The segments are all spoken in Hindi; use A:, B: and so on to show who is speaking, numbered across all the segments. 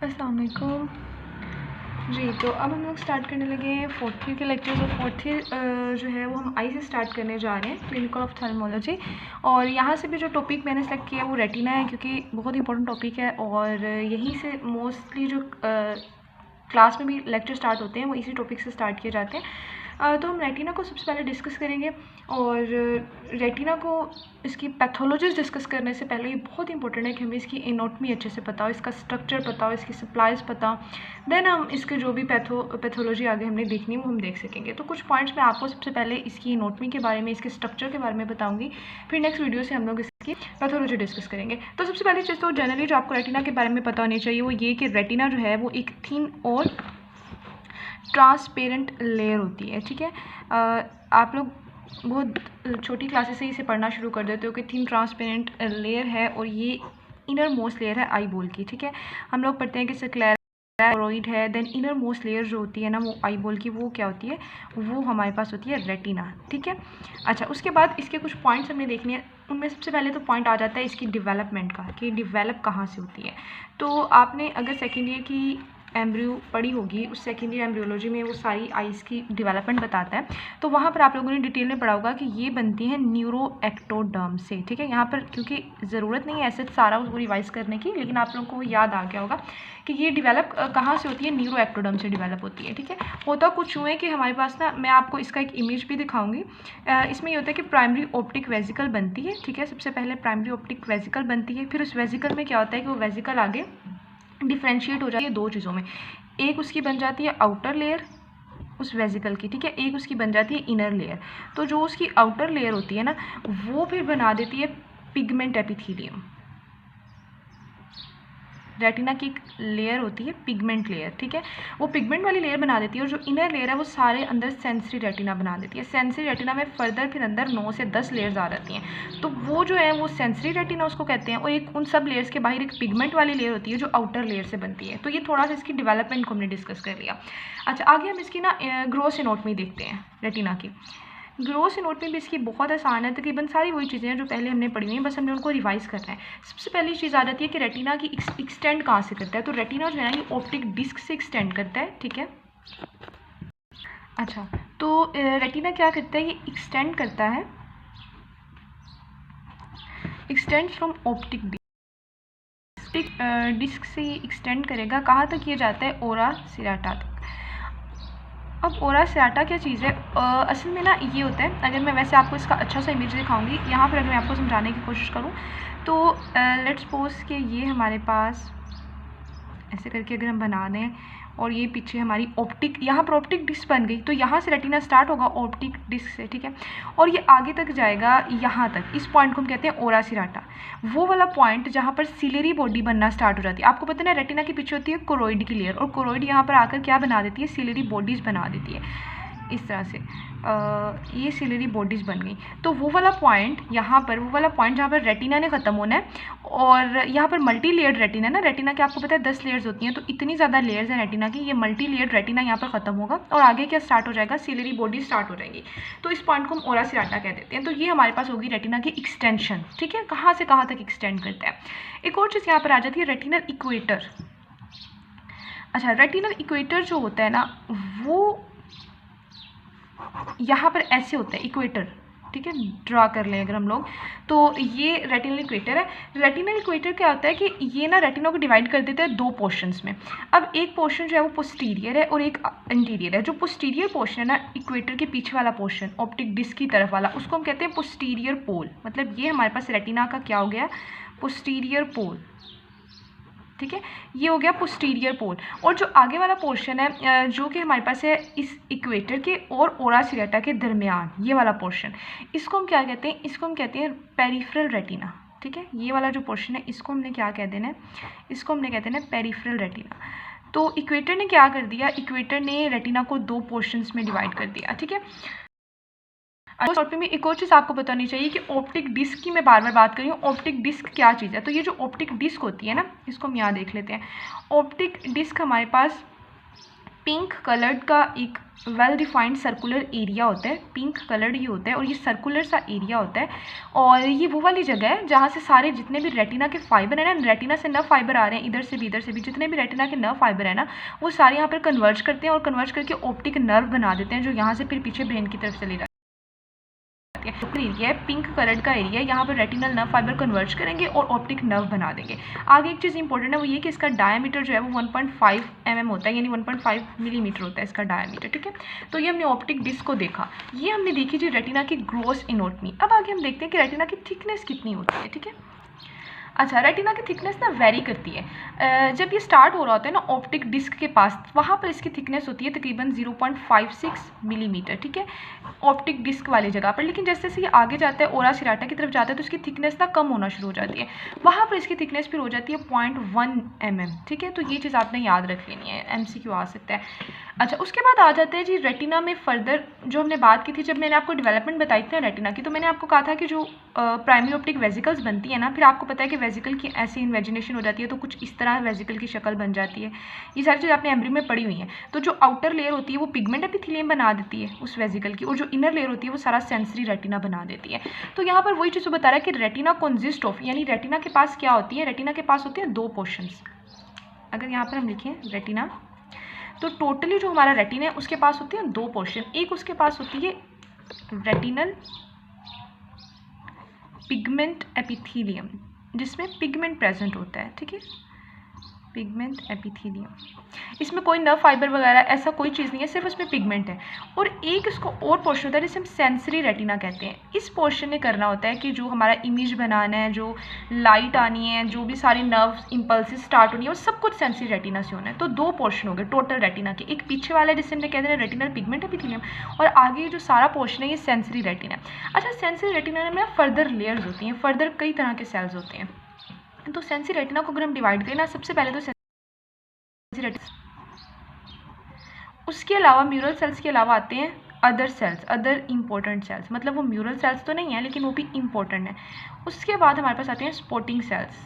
A: अस्सलाम वालेकुम जी। तो अब हम लोग स्टार्ट करने लगे हैं फोर्थ ईयर के लेक्चर्स। और फोर्थ ईयर जो है वो हम आई से स्टार्ट करने जा रहे हैं, क्लिनिकल ऑफ्थेल्मोलॉजी। और यहाँ से भी जो टॉपिक मैंने सेलेक्ट किया है वो रेटिना है, क्योंकि बहुत इंपॉर्टेंट टॉपिक है और यहीं से मोस्टली जो क्लास में भी लेक्चर स्टार्ट होते हैं वो इसी टॉपिक से स्टार्ट किए जाते हैं। तो हम रेटिना को सबसे पहले डिस्कस करेंगे। और रेटिना को इसकी पैथोलॉजीज डिस्कस करने से पहले ये बहुत इंपॉर्टेंट है कि हमें इसकी एनाटॉमी अच्छे से पता हो, इसका स्ट्रक्चर पता हो, इसकी सप्लाईज पता हो, देन हम इसके जो भी पैथोलॉजी आगे हमने देखनी है वो हम देख सकेंगे। तो कुछ पॉइंट्स मैं आपको सबसे पहले इसकी एनाटॉमी के बारे में, इसके स्ट्रक्चर के बारे में बताऊँगी, फिर नेक्स्ट वीडियो से हम लोग इसकी पैथोलॉजी डिस्कस करेंगे। तो सबसे पहली चीज़ तो जनरली जो आपको रेटिना के बारे में पता होनी चाहिए वो ये कि रेटिना जो है वो एक थिन और ट्रांसपेरेंट लेयर होती है। ठीक है, आप लोग बहुत छोटी क्लासेस से इसे पढ़ना शुरू कर देते हो कि थिन ट्रांसपेरेंट लेयर है और ये इनर मोस्ट लेयर है आई बॉल की। ठीक है, हम लोग पढ़ते हैं कि स्क्लेरा कोरोइड है, देन इनर मोस्ट लेयर जो होती है ना वो आई बॉल की, वो क्या होती है, वो हमारे पास होती है रेटिना। ठीक है, अच्छा उसके बाद इसके कुछ पॉइंट्स हमने देखने हैं। उनमें सबसे पहले तो पॉइंट आ जाता है इसकी डेवलपमेंट का, कि डेवलप कहाँ से होती है। तो आपने अगर सेकेंड ईयर की एम्ब्रियो पढ़ी होगी, उस सेकेंड ईयर एम्ब्रियोलॉजी में वो सारी आइज़ की डेवलपमेंट बताता है। तो वहाँ पर आप लोगों ने डिटेल में पढ़ा होगा कि ये बनती है न्यूरो एक्टोडर्म से। ठीक है, यहाँ पर क्योंकि ज़रूरत नहीं है ऐसे सारा उसको रिवाइज़ करने की, लेकिन आप लोगों को याद आ गया होगा कि ये डेवलप कहाँ से होती है, न्यूरो एक्टोडर्म से डेवलप होती है। ठीक है, होता कुछ यूँ है कि हमारे पास ना, मैं आपको इसका एक इमेज भी दिखाऊंगी। इसमें ये होता है कि प्राइमरी ऑप्टिक वेजिकल बनती है। ठीक है, सबसे पहले प्राइमरी ऑप्टिक वेजिकल बनती है, फिर उस वेजिकल में क्या होता है कि वो वेजिकल आगे डिफ्रेंशिएट हो जाती है दो चीज़ों में। एक उसकी बन जाती है आउटर लेयर उस वेजिकल की, ठीक है, एक उसकी बन जाती है इनर लेयर। तो जो उसकी आउटर लेयर होती है ना, वो फिर बना देती है पिगमेंट एपिथेलियम। रेटिना की एक लेयर होती है पिगमेंट लेयर। ठीक है, वो पिगमेंट वाली लेयर बना देती है, और जो इनर लेयर है वो सारे अंदर सेंसरी रेटिना बना देती है। सेंसरी रेटिना में फर्दर फिर अंदर 9 से 10 लेयर्स आ जाती हैं। तो वो जो है वो सेंसरी रेटिना उसको कहते हैं। और एक उन सब लेयर्स के बाहर एक पिगमेंट वाली लेयर होती है जो आउटर लेयर से बनती है। तो ये थोड़ा सा इसकी डेवलपमेंट को हमने डिस्कस कर लिया। अच्छा, आगे हम इसकी ना ग्रोथ एनाटॉमी देखते हैं रेटिना की। ग्रोथ एनाटॉमी भी इसकी बहुत आसान है, तकरीबन सारी वही चीज़ें हैं जो पहले हमने पढ़ी हुई हैं, बस हमने उनको रिवाइज करना है। सबसे पहली चीज़ आ जाती है कि रेटिना की एक्सटेंड कहाँ से करता है। तो रेटिना जो है ना ये ऑप्टिक डिस्क से एक्सटेंड करता है। ठीक है, अच्छा तो रेटिना क्या करता है, ये एक्सटेंड करता है, एक्सटेंड फ्रॉम ऑप्टिक डिस्क से ये एक्सटेंड करेगा, कहाँ तक ये जाता है, ओरा सिराटा तक। अब ओरा सिराटा क्या चीज़ है, असल में ना ये होता है, अगर मैं वैसे आपको इसका अच्छा सा इमेज दिखाऊंगी यहाँ पर, अगर मैं आपको समझाने की कोशिश करूँ तो लेट्स सपोज कि ये हमारे पास ऐसे करके अगर हम बना दें, और ये पीछे हमारी ऑप्टिक, यहाँ पर ऑप्टिक डिस्क बन गई, तो यहाँ से रेटिना स्टार्ट होगा ऑप्टिक डिस्क से। ठीक है, और ये आगे तक जाएगा यहाँ तक, इस पॉइंट को हम कहते हैं ओरा सिराटा। वो वाला पॉइंट जहाँ पर सिलेरी बॉडी बनना स्टार्ट हो जाती है। आपको पता है ना, रेटिना के पीछे होती है कोरोइड की लेयर, और कोरोइड यहाँ पर आकर क्या बना देती है, सिलेरी बॉडीज़ बना देती है। इस तरह से ये सिलेरी बॉडीज़ बन गई। तो वो वाला पॉइंट यहाँ पर, वो वाला पॉइंट जहाँ पर रेटिना ने ख़त्म होना है, और यहाँ पर मल्टी लेयर्ड रेटिना है ना, रेटिना के आपको पता है 10 लेयर्स होती हैं, तो इतनी ज़्यादा लेयर्स हैं रेटिना की, ये मल्टी लेयर्ड रेटिना यहाँ पर ख़त्म होगा, और आगे क्या स्टार्ट हो जाएगा, सिलेरी बॉडी स्टार्ट हो जाएगी। तो इस पॉइंट को हम ओरा सिराटा कह देते हैं। तो ये हमारे पास होगी रेटिना की एक्सटेंशन। ठीक है, कहाँ से कहाँ तक एक्सटेंड करता है। एक और चीज़ यहाँ पर आ जाती है, रेटिनल इक्वेटर। अच्छा, रेटिनल इक्वेटर जो होता है ना वो यहाँ पर ऐसे होता है इक्वेटर। ठीक है, ड्रा कर लें अगर हम लोग, तो ये रेटिनल इक्वेटर है। रेटिनल इक्वेटर क्या होता है कि ये ना रेटिना को डिवाइड कर देता है दो पोर्शंस में। अब एक पोर्शन जो है वो पोस्टीरियर है और एक इंटीरियर है। जो पोस्टीरियर पोर्शन है ना, इक्वेटर के पीछे वाला पोर्शन, ऑप्टिक डिस्क की तरफ वाला, उसको हम कहते हैं पोस्टीरियर पोल। मतलब ये हमारे पास रेटिना का क्या हो गया, पोस्टीरियर पोल। ठीक है, ये हो गया पोस्टीरियर पोल। और जो आगे वाला पोर्शन है जो कि हमारे पास है इस इक्वेटर के और ओरा सिराटा के दरमियान, ये वाला पोर्शन, इसको हम क्या कहते हैं, इसको हम कहते हैं पेरिफेरल रेटिना। ठीक है, ये वाला जो पोर्शन है इसको हमने क्या कह देना है, इसको हमने कहते हैं पेरिफेरल रेटिना। तो इक्वेटर ने क्या कर दिया, इक्वेटर ने रेटिना को दो पोर्शंस में डिवाइड कर दिया। ठीक है, टॉपिक में एक और चीज़ आपको बतानी चाहिए कि ऑप्टिक डिस्क की मैं बार बार बात कर रही हूँ। ऑप्टिक डिस्क क्या चीज़ है, तो ये जो ऑप्टिक डिस्क होती है ना, इसको हम यहाँ देख लेते हैं। ऑप्टिक डिस्क हमारे पास पिंक कलर्ड का एक वेल डिफाइंड सर्कुलर एरिया होता है, पिंक कलर्ड ये होता है और ये सर्कुलर सा एरिया होता है। और ये वो वाली जगह है जहाँ से सारे जितने भी रेटिना के फाइबर है ना, रेटिना से नर्व फाइबर आ रहे हैं इधर से भी जितने भी रेटिना के नर्व फाइबर है ना, वो सारे यहाँ पर कन्वर्ज करते हैं और कन्वर्ज करके ऑप्टिक नर्व बना देते हैं, जो यहाँ से फिर पीछे ब्रेन की तरफ चले जाते हैं। एरिया है पिंक कलर का एरिया, यहाँ पर रेटिनल नर्व फाइबर कन्वर्ज करेंगे और ऑप्टिक नर्व बना देंगे। आगे एक चीज़ इंपॉर्टेंट है वो ये कि इसका डायमीटर जो है वो 1.5 mm होता है, यानी 1.5 मिलीमीटर होता है इसका डायमीटर। ठीक है, तो ये हमने ऑप्टिक डिस्क को देखा, ये हमने देखी जी रेटिना की ग्रॉस एनाटॉमी। अब आगे हम देखते हैं कि रेटिना की थिकनेस कितनी होती है। ठीक है, अच्छा, रेटिना की थिकनेस ना वेरी करती है। जब ये स्टार्ट हो रहा होता है ना ऑप्टिक डिस्क के पास, वहाँ पर इसकी थिकनेस होती है तकरीबन 0.56 मिलीमीटर। ठीक है, ऑप्टिक डिस्क वाली जगह पर। लेकिन जैसे जैसे ये आगे जाता है ओरा सिराटा की तरफ जाता है तो इसकी थिकनेस ना कम होना शुरू हो जाती है, वहाँ पर इसकी थिकनेस फिर हो जाती है 0.1 mm। ठीक है, तो ये चीज़ आपने याद रख लेनी है, MCQ आ सकता है। अच्छा, उसके बाद आ जाते हैं जी रेटिना में फर्दर जो हमने बात की थी, जब मैंने आपको डेवलपमेंट बताई थी रेटिना की, तो मैंने आपको कहा था कि जो प्राइमरी ऑप्टिक वेजिकल्स बनती है ना, फिर आपको पता है कि वेजिकल की ऐसी इन्वेजिनेशन हो जाती है तो कुछ इस तरह वेजिकल की शक्ल बन जाती है। ये सारी चीज़ आपने एम्ब्रियो में पढ़ी हुई है। तो जो आउटर लेयर होती है वो पिगमेंट एपिथेलियम बना देती है उस वेजिकल की, और जो इनर लेयर होती है वो सारा सेंसरी रेटिना बना देती है। तो यहाँ पर वही चीज़ बता रहा है कि रेटिना कंसिस्ट ऑफ, यानी रेटिना के पास क्या होती है, रेटिना के पास होती है दो पोर्शंस। अगर यहाँ पर हम लिखें रेटिना, तो टोटली जो हमारा रेटिना है उसके पास होती है दो पोर्शन। एक उसके पास होती है रेटिनल पिगमेंट एपिथेलियम, जिसमें पिगमेंट प्रेजेंट होता है। ठीक है, पिगमेंट एपिथेलियम, इसमें कोई नर्व फाइबर वगैरह ऐसा कोई चीज़ नहीं है, सिर्फ उसमें पिगमेंट है। और एक इसको और पोर्शन होता है जिसे हम सेंसरी रेटिना कहते हैं। इस पोर्शन ने करना होता है कि जो हमारा इमेज बनाना है, जो लाइट आनी है, जो भी सारी नर्व इम्पल्सिस स्टार्ट होनी है, वो सब कुछ सेंसरी रेटिना से होना है। तो दो पोर्शन हो गए टोटल रेटिना के, एक पीछे वाला है जिसे हमने कहते हैं रेटिनल पिगमेंट एपिथेलियम, और आगे जो सारा पोर्शन है ये सेंसरी रेटिना। अच्छा, सेंसरी रेटिना में फर्दर लेयर्स होती हैं, फर्दर कई तरह के सेल्स होते हैं। तो सेंसरी रेटिना को अगर हम डिवाइड करें ना, सबसे पहले तो सेंसरी रेटिना, उसके अलावा म्यूरल सेल्स के अलावा आते हैं other cells, other important cells, मतलब वो म्यूरल सेल्स तो नहीं है लेकिन वो भी इंपॉर्टेंट है। उसके बाद हमारे पास आते हैं स्पॉटिंग सेल्स।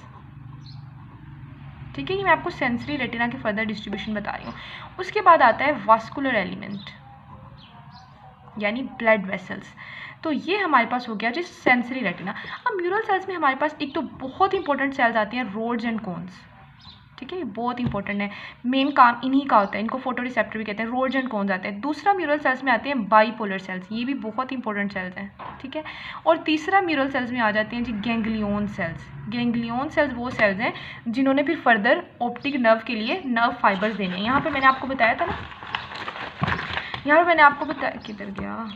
A: ठीक है, ये मैं आपको सेंसरी रेटिना की फर्दर डिस्ट्रीब्यूशन बता रही हूँ। उसके बाद आता है वास्कुलर एलिमेंट, यानी ब्लड वेसल्स। तो ये हमारे पास हो गया जी सेंसरी रेटिना। अब म्यूरल सेल्स में हमारे पास एक तो बहुत इंपॉर्टेंट सेल्स आती हैं रोड्स एंड कोन्स। ठीक है, ये बहुत इंपॉर्टेंट है, मेन काम इन्हीं का होता है, इनको फोटो रिसेप्टर भी कहते हैं, रोड्स एंड कोन्स आते हैं। दूसरा म्यूरल सेल्स में आते हैं बाईपोलर सेल्स, ये भी बहुत इंपॉर्टेंट सेल्स हैं। ठीक है, और तीसरा म्यूरल सेल्स में आ जाते हैं जी गैंग्लियन सेल्स। गैंग्लियन सेल्स वो सेल्स हैं जिन्होंने फिर फर्दर ऑप्टिक नर्व के लिए नर्व फाइबर्स देने हैं। यहाँ पर मैंने आपको बताया था ना, यहाँ पर मैंने आपको बताया, किधर गया,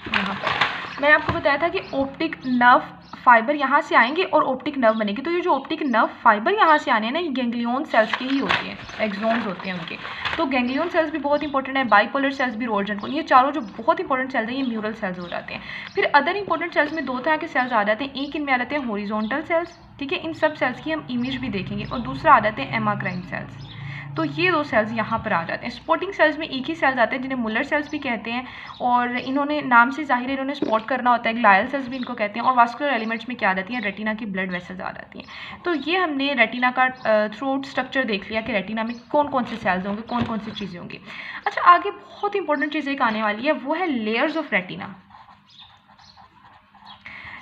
A: यहाँ पर मैंने आपको बताया था कि ऑप्टिक नर्व फाइबर यहाँ से आएंगे और ऑप्टिक नर्व बनेगी। तो ये जो ऑप्टिक नर्व फाइबर यहाँ से आने हैं ना, ये गैंग्लियन सेल्स के ही होते हैं, एक्सोन्स होते हैं उनके। तो गैंग्लियन सेल्स भी बहुत इंपॉर्टेंट है, बाईपोलर सेल्स भी, रोड्स एंड कोन, ये चारों जो बहुत इंपॉर्टेंट सेल्स हैं ये म्यूरल सेल्स हो जाते हैं। फिर अदर इंपॉर्टेंट सेल्स में दो तरह के सेल्स आ जाते हैं, एक इनमें आ जाते हैं हॉरिजॉन्टल सेल्स। ठीक है, इन सब सेल्स की हम इमेज भी देखेंगे, और दूसरा आ जाते हैं एमाक्राइन सेल्स। तो ये दो सेल्स यहाँ पर आ जाते हैं। स्पॉटिंग सेल्स में एक ही सेल्स आते हैं जिन्हें मुलर सेल्स भी कहते हैं, और इन्होंने नाम से जाहिर है इन्होंने स्पॉट करना होता है, ग्लायल सेल्स भी इनको कहते हैं। और वास्कुलर एलिमेंट्स में क्या आ जाती हैं, रेटिना की ब्लड वेसल्स आ जाती हैं। तो ये हमने रेटिना का थ्रू स्ट्रक्चर देख लिया कि रेटिना में कौन कौन से सेल्स होंगे, कौन कौन सी चीज़ें होंगी। अच्छा, आगे बहुत इंपॉर्टेंट चीज़ एक आने वाली है, वो है लेयर्स ऑफ रेटिना।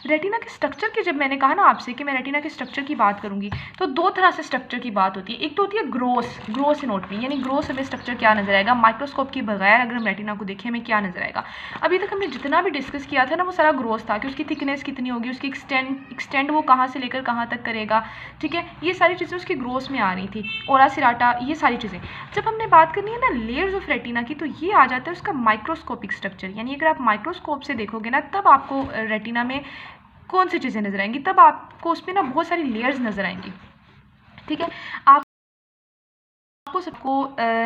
A: रेटिना के स्ट्रक्चर की जब मैंने कहा ना आपसे कि मैं रेटिना के स्ट्रक्चर की बात करूंगी, तो दो तरह से स्ट्रक्चर की बात होती है। एक तो होती है ग्रोस एनाटॉमी, यानी ग्रोस हमें स्ट्रक्चर क्या नजर आएगा, माइक्रोस्कोप के बगैर अगर हम रेटिना को देखें हमें क्या नजर आएगा। अभी तक हमने जितना भी डिस्कस किया था ना वो सारा ग्रोस था, कि उसकी थिकनेस कितनी होगी, उसकी एक्सटेंड वो कहाँ से लेकर कहाँ तक करेगा। ठीक है, ये सारी चीज़ें उसकी ग्रोस में आ रही थी, ओरा सिराटा, ये सारी चीज़ें। जब हमने बात करनी है ना लेयर्स ऑफ रेटिना की, तो ये आ जाता है उसका माइक्रोस्कोपिक स्ट्रक्चर, यानी अगर आप माइक्रोस्कोप से देखोगे ना तब आपको रेटिना में कौन सी चीज़ें नजर आएंगी, तब आपको उसमें ना बहुत सारी लेयर्स नजर आएंगी। ठीक है, आपको सबको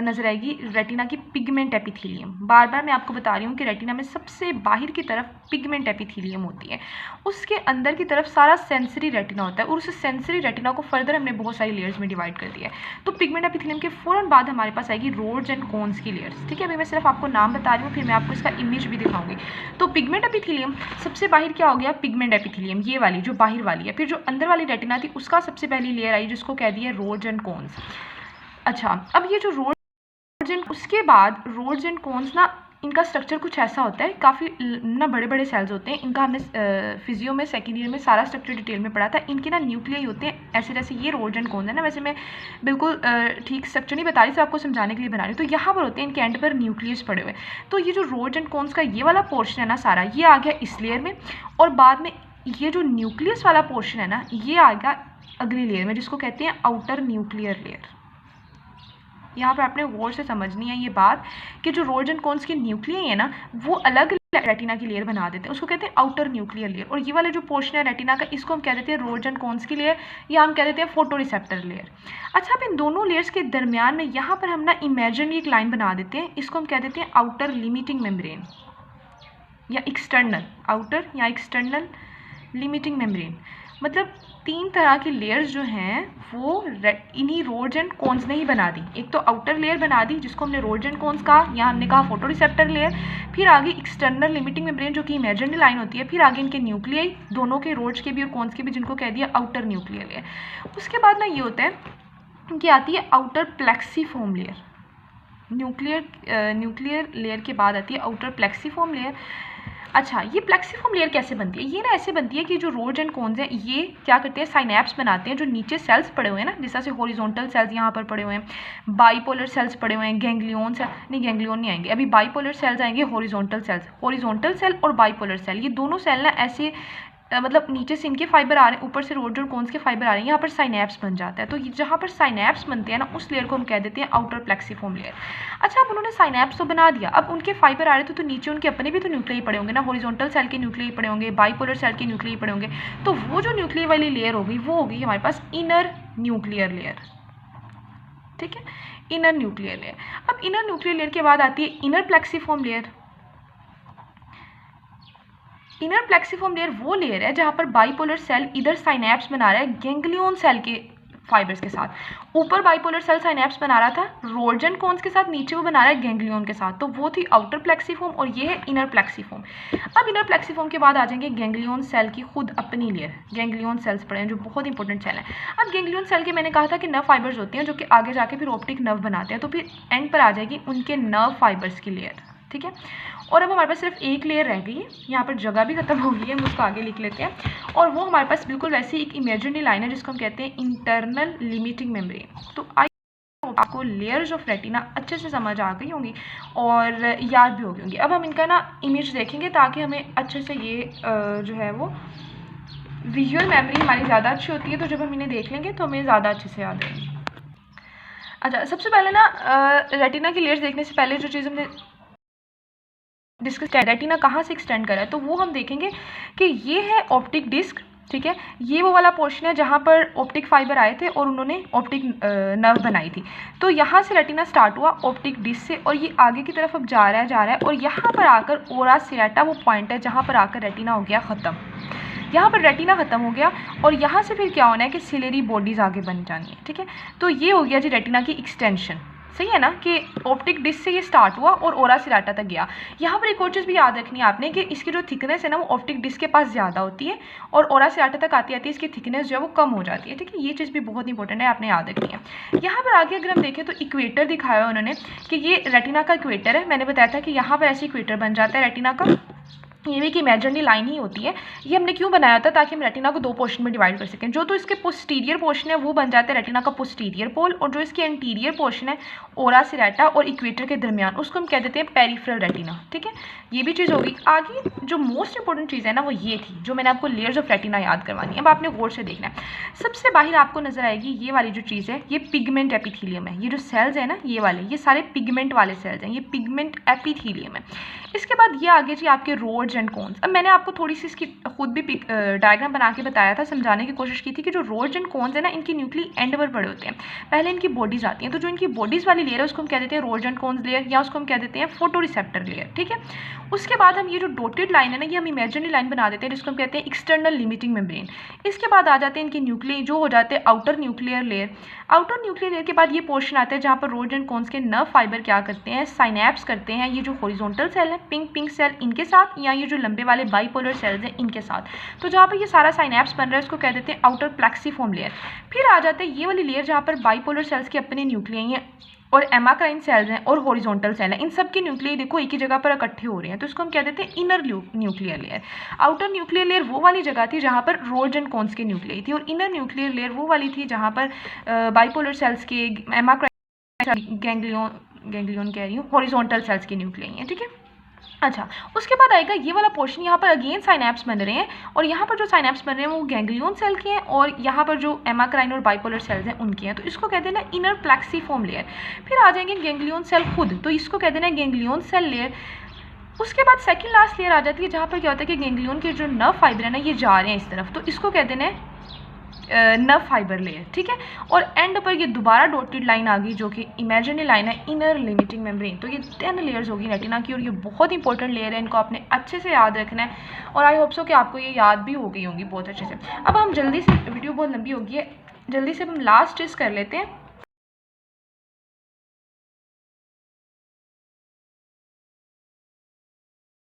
A: नजर आएगी रेटिना की पिगमेंट एपिथेलियम। बार बार मैं आपको बता रही हूँ कि रेटिना में सबसे बाहर की तरफ पिगमेंट एपिथेलियम होती है, उसके अंदर की तरफ सारा सेंसरी रेटिना होता है, और उस सेंसरी रेटिना को फर्दर हमने बहुत सारी लेयर्स में डिवाइड कर दिया है। तो पिगमेंट एपिथेलियम के फ़ौरन बाद हमारे पास आएगी रोड्स एंड कोन्स की लेयर्स। ठीक है, अभी मैं सिर्फ आपको नाम बता रही हूँ, फिर मैं आपको इसका इमेज भी दिखाऊंगी। तो पिगमेंट एपिथेलियम सबसे बाहर क्या हो गया, पिगमेंट एपिथेलियम, ये वाली जो बाहर वाली है। फिर जो अंदर वाली रेटिना थी उसका सबसे पहली लेयर आई जिसको कह दिया रोड्स एंड कोन्स। अच्छा, अब ये जो रोड्स उसके बाद रोड्स एंड कोन्स ना, इनका स्ट्रक्चर कुछ ऐसा होता है, काफ़ी ना बड़े बड़े सेल्स होते हैं। इनका हमने फिजियो में सेकेंड ईयर में सारा स्ट्रक्चर डिटेल में पढ़ा था। इनके ना न्यूक्लियाई होते हैं ऐसे, जैसे ये रोड्स एंड कोन्स है ना, वैसे मैं बिल्कुल ठीक स्ट्रक्चर नहीं बता रही, सिर्फ आपको समझाने के लिए बना रही हूँ। तो यहाँ पर होते हैं इनके एंड पर न्यूक्लियस पड़े हुए। तो ये जो रोड्स एंड कोन्स का ये वाला पोर्शन है ना सारा, ये आ गया इस लेयर में, और बाद में ये जो न्यूक्लियस वाला पोर्शन है ना, ये आ गया अगली लेयर में, जिसको कहते हैं आउटर न्यूक्लियर लेयर। यहाँ पर आपने गौर से समझनी है ये बात कि जो रोड्स एंड कोन्स की न्यूक्लियाई है ना, वो अलग रेटिना की लेयर बना देते हैं, उसको कहते हैं आउटर न्यूक्लियर लेयर। और ये वाला जो पोर्शन है रेटिना का, इसको हम कह देते हैं रोड्स एंड कोन्स की लेयर, या हम कह देते हैं फोटो रिसेप्टर लेयर। अच्छा, अब इन दोनों लेयर्स के दरमियान में यहाँ पर हम ना इमेजिनरी एक लाइन बना देते हैं, इसको हम कह देते हैं आउटर लिमिटिंग मेम्ब्रेन या एक्सटर्नल, आउटर या एक्सटर्नल लिमिटिंग मेम्ब्रेन। मतलब तीन तरह की लेयर्स जो हैं वो इन्हीं रोड्स एंड कोन्स ने ही बना दी। एक तो आउटर लेयर बना दी जिसको हमने रोड्स एंड कोन्स कहा, या हमने कहा फोटो रिसेप्टर लेयर, फिर आगे एक्सटर्नल लिमिटिंग मेम्ब्रेन जो कि इमेजिनरी लाइन होती है, फिर आगे इनके न्यूक्लियाई, दोनों के रोड्स के भी और कोन्स के भी, जिनको कह दिया आउटर न्यूक्लियर लेयर। उसके बाद ना ये होता है कि आती है आउटर प्लेक्सीफोम लेयर। न्यूक्लियर लेयर के बाद आती है आउटर प्लेक्सीफोम लेयर। अच्छा, ये प्लेक्सीफोम लेयर कैसे बनती है? ये ना ऐसे बनती है कि जो रोड्स एंड कोन्स हैं ये क्या करते हैं, साइनैप्स बनाते हैं। जो नीचे सेल्स पड़े हुए हैं ना, जैसे हॉरिजॉन्टल सेल्स यहाँ पर पड़े हुए हैं, बाइपोलर सेल्स पड़े हुए हैं, गैंग्लियन सेल नहीं, गैंग्लियन नहीं आएंगे अभी, बाइपोलर सेल्स आएंगे, हॉरिजॉन्टल सेल्स। हॉरिजॉन्टल सेल और बाइपोलर सेल, ये दोनों सेल ना ऐसे मतलब नीचे से इनके फाइबर आ रहे हैं, ऊपर से रोड्स और कोन्स के फाइबर आ रहे हैं, यहाँ पर साइनैप्स बन जाता है। तो जहाँ पर साइनैप्स बनते हैं ना, उस लेयर को हम कह देते हैं आउटर प्लेक्सीफोम लेयर। अच्छा, अब उन्होंने साइनैप्स तो बना दिया, अब उनके फाइबर आ रहे थे, तो नीचे उनके अपने भी तो न्यूक्लियाई पड़े होंगे ना, हॉरिजॉन्टल सेल के न्यूक्लियाई पड़े होंगे, बाइपोलर सेल के न्यूक्लियाई पड़े होंगे। तो वो जो न्यूक्लियाई वाली लेयर होगी वो होगी हमारे पास इनर न्यूक्लियर लेयर। ठीक है, इनर न्यूक्लियर लेयर। अब इनर न्यूक्लियर लेयर के बाद आती है इनर प्लेक्सीफोम लेयर। इनर प्लेक्सीफोम लेयर वो लेयर है जहाँ पर बाइपोलर सेल इधर साइनैप्स बना रहा है गैंग्लियन सेल के फाइबर्स के साथ। ऊपर बाइपोलर सेल साइनैप्स बना रहा था रोड्स एंड कोन्स के साथ, नीचे वो बना रहा है गैंग्लियन के साथ। तो वो थी आउटर प्लेक्सीफोम और ये है इनर प्लेक्सीफोम। अब इनर प्लेक्सीफोम के बाद आ जाएंगे गैंग्लियन सेल की खुद अपनी लेयर। गैंग्लियन सेल्स पड़े हैं जो बहुत इंपॉर्टेंट सेल हैं। अब गैंग्लियन सेल के मैंने कहा था कि नर्व फाइबर्स होते हैं जो कि आगे जाके फिर ऑप्टिक नर्व बनाते हैं। तो फिर एंड पर आ जाएगी उनके नर्व फाइबर्स की लेयर। ठीक है, और अब हमारे पास सिर्फ एक लेयर रह गई है, यहाँ पर जगह भी खत्म हो गई है, हम उसको आगे लिख लेते हैं। और वो हमारे पास बिल्कुल वैसी एक इमेजिनरी लाइन है जिसको हम कहते हैं इंटरनल लिमिटिंग मेम्ब्रेन। तो आपको लेयर्स ऑफ रेटिना अच्छे से समझ आ गई होंगी और याद भी हो गई होंगी। अब हम इनका ना इमेज देखेंगे ताकि हमें अच्छे से ये जो है वो विजुअल मेमोरी हमारी ज़्यादा अच्छी होती है, तो जब हम इन्हें देख लेंगे तो हमें ज़्यादा अच्छे से याद आएंगी। अच्छा, सबसे पहले ना रेटिना की लेयर्स देखने से पहले जो चीज़ हमने डिस्कस किया, रेटिना कहाँ से एक्सटेंड करा है, तो वो हम देखेंगे कि ये है ऑप्टिक डिस्क। ठीक है, ये वो वाला पोर्शन है जहाँ पर ऑप्टिक फाइबर आए थे और उन्होंने ऑप्टिक नर्व बनाई थी। तो यहाँ से रेटिना स्टार्ट हुआ ऑप्टिक डिस्क से, और ये आगे की तरफ अब जा रहा है और यहाँ पर आकर ओरा सिरेटा वो पॉइंट है जहाँ पर आकर रेटिना हो गया ख़त्म। यहाँ पर रेटिना ख़त्म हो गया और यहाँ से फिर क्या होना है कि सिलेरी बॉडीज़ आगे बन जानी है। ठीक है, तो ये हो गया जी रेटिना की एक्सटेंशन। सही है ना, कि ऑप्टिक डिस्क से ये स्टार्ट हुआ और ओरा सिराटा तक गया। यहाँ पर एक और चीज़ भी याद रखनी है आपने कि इसकी जो थिकनेस है ना वो ऑप्टिक डिस्क के पास ज़्यादा होती है और ओरा सिराटा तक आती आती है इसकी थिकनेस जो है वो कम हो जाती है। ठीक है, ये चीज़ भी बहुत इंपॉर्टेंट है, आपने याद रखनी है। यहाँ पर आगे अगर हम देखें तो इक्वेटर दिखाया है उन्होंने कि ये रेटिना का इक्वेटर है। मैंने बताया था कि यहाँ पर ऐसे इक्वेटर बन जाता है रेटिना का, ये भी एक इमेजिनरी लाइन ही होती है। ये हमने क्यों बनाया था, ताकि हम रेटिना को दो पोर्शन में डिवाइड कर सकें। जो तो इसके पोस्टीरियर पोर्शन है वो बन जाता है रेटिना का पोस्टीरियर पोल, और जो इसके एंटीरियर पोर्शन है ओरा सिरेटा और इक्वेटर के दरमियान, उसको हम कह देते हैं पेरिफेरल रेटिना। ठीक है, ये भी चीज़ होगी। आगे जो मोस्ट इंपॉर्टेंट चीज़ है ना वो ये थी जो मैंने आपको लेयर्स ऑफ रेटिना याद करवानी है। अब आपने गौर से देखना है, सबसे बाहर आपको नजर आएगी ये वाली जो चीज़ है, ये पिगमेंट एपिथेलियम है। ये जो सेल्स है ना ये वाले, ये सारे पिगमेंट वाले सेल्स हैं, ये पिगमेंट एपिथेलियम है। इसके बाद ये आगे जी आपके रोड्स एंड कोन्स। अब मैंने आपको थोड़ी सी इसकी खुद भी डायग्राम बना के बताया था, समझाने की कोशिश की थी कि जो रोड्स एंड कोन्स है ना इनकी न्यूक्ली एंड पर पड़े होते हैं, पहले इनकी बॉडीज आती हैं। तो जो इनकी बॉडीज वाली लेयर है उसको हम कह देते हैं रोड्स एंड कोन्स लेयर, या उसको हम कह देते हैं फोटो रिसेप्टर लेयर। ठीक है, उसके बाद हम ये जो डॉटेड लाइन है ना ये हम इमेजिनरी लाइन बना देते हैं जिसको हम कहते हैं एक्सटर्नल लिमिटिंग मेम्ब्रेन। इसके बाद आ जाते हैं इनके न्यूक्लियाई जो हो जाते हैं outer nuclear layer. Outer nuclear layer के बाद ये पोर्शन आता है जहाँ पर रोड्स एंड कोन्स के नर्व फाइबर क्या करते हैं, साइनैप्स करते हैं। ये जो हॉरिजॉन्टल सेल है पिंक सेल इनके साथ, या ये जो लंबे वाले बाइपोलर सेल्स हैं इनके साथ। तो जहाँ पर ये सारा साइनैप्स बन रहा है उसको कह देते हैं आउटर प्लेक्सीफोम लेयर। फिर आ जाता है ये वाली लेयर जहाँ पर बाइपोलर सेल्स के अपने न्यूक्लियाई हैं, और एमाक्राइन सेल्स हैं और हॉरिजॉन्टल सेल हैं, इन सब के न्यूक्लियर देखो एक ही जगह पर इकट्ठे हो रहे हैं, तो इसको हम कह देते हैं inner nuclear layer. Outer nuclear layer वो वाली जगह थी जहाँ पर रोड्स एंड कॉन्स के न्यूक्लियर थी, और इनर न्यूक्लियर लेयर वो वाली थी जहाँ पर बाइपोलर सेल्स के, एमाक्राइन, गैंग्लियन कह रही हूँ, हॉरिजॉन्टल सेल्स के न्यूक्लियर हैं, ठीक है। अच्छा, उसके बाद आएगा ये वाला पोर्शन, यहाँ पर अगेन साइनेप्स बन रहे हैं, और यहाँ पर जो साइनेप्स बन रहे हैं वो गैंग्लियन सेल के हैं, और यहाँ पर जो एमाक्राइन और बाइपोलर सेल्स हैं उनके हैं, तो इसको कहते हैं ना इनर प्लेक्सीफॉर्म लेयर। फिर आ जाएंगे गैंग्लियन सेल खुद, तो इसको कहते हैं गैंग्लियन सेल लेयर। उसके बाद सेकंड लास्ट लेयर आ जाती है जहाँ पर क्या होता है कि गैंग्लियन के जो नर्व फाइबर है ना ये जा रहे हैं इस तरफ, तो इसको कहते हैं नर्व फाइबर लेयर, ठीक है। और एंड पर ये दोबारा डॉटेड लाइन आ गई जो कि इमेजिनरी लाइन है, इनर लिमिटिंग मेम्ब्रेन। तो ये 10 लेयर्स होगी रेटिना की, और ये बहुत इंपॉर्टेंट लेयर है, इनको आपने अच्छे से याद रखना है, और आई होप सो कि आपको ये याद भी हो गई होंगी बहुत अच्छे से। अब हम जल्दी से, वीडियो बहुत लंबी होगी है, जल्दी से हम लास्ट टेस्ट कर लेते हैं।